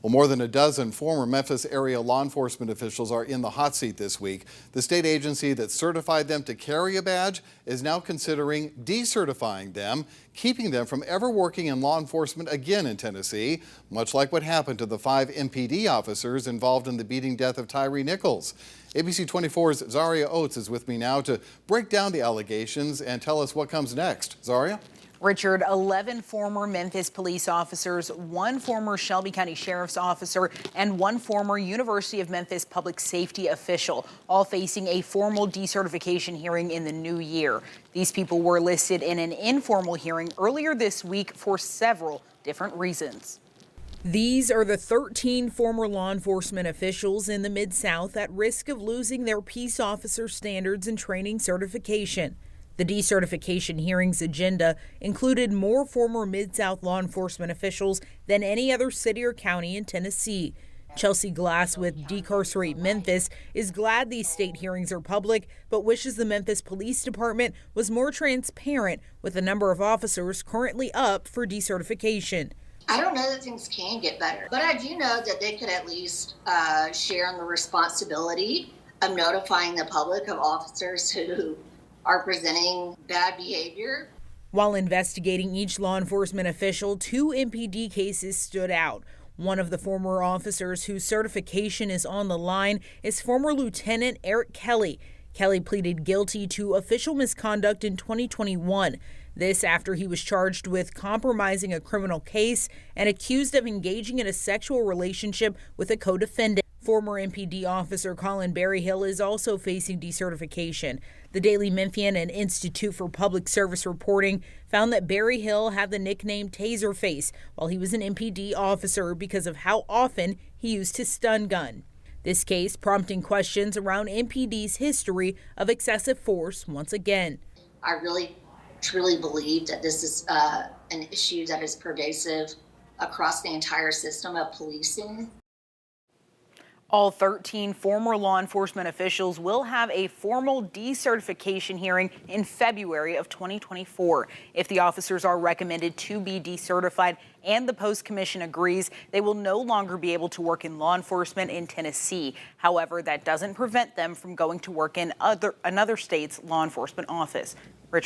Well, more than a dozen former Memphis area law enforcement officials are in the hot seat this week. The state agency that certified them to carry a badge is now considering decertifying them, keeping them from ever working in law enforcement again in Tennessee, much like what happened to the 5 MPD officers involved in the beating death of Tyree Nichols. ABC 24's Zaria Oates is with me now to break down the allegations and tell us what comes next. Zaria? Richard, 11 former Memphis police officers, 1 former Shelby County Sheriff's officer, and 1 former University of Memphis public safety official, all facing a formal decertification hearing in the new year. These people were listed in an informal hearing earlier this week for several different reasons. These are the 13 former law enforcement officials in the Mid-South at risk of losing their peace officer standards and training certification. The decertification hearings agenda included more former Mid-South law enforcement officials than any other city or county in Tennessee. Chelsea Glass with Decertification Memphis is glad these state hearings are public, but wishes the Memphis Police Department was more transparent with the number of officers currently up for decertification. I don't know that things can get better, but I do know that they could at least share in the responsibility of notifying the public of officers who are presenting bad behavior. While investigating each law enforcement official, 2 MPD cases stood out. One of the former officers whose certification is on the line is former Lieutenant Eric Kelly. Kelly pleaded guilty to official misconduct in 2021. This after he was charged with compromising a criminal case and accused of engaging in a sexual relationship with a co-defendant. Former MPD officer Colin Berryhill is also facing decertification. The Daily Memphian and Institute for Public Service Reporting found that Berryhill had the nickname Taserface while he was an MPD officer because of how often he used his stun gun. This case prompting questions around MPD's history of excessive force once again. I really, truly believe that this is an issue that is pervasive across the entire system of policing. All 13 former law enforcement officials will have a formal decertification hearing in February of 2024. If the officers are recommended to be decertified and the Post Commission agrees, they will no longer be able to work in law enforcement in Tennessee. However, that doesn't prevent them from going to work in another state's law enforcement office. Richard.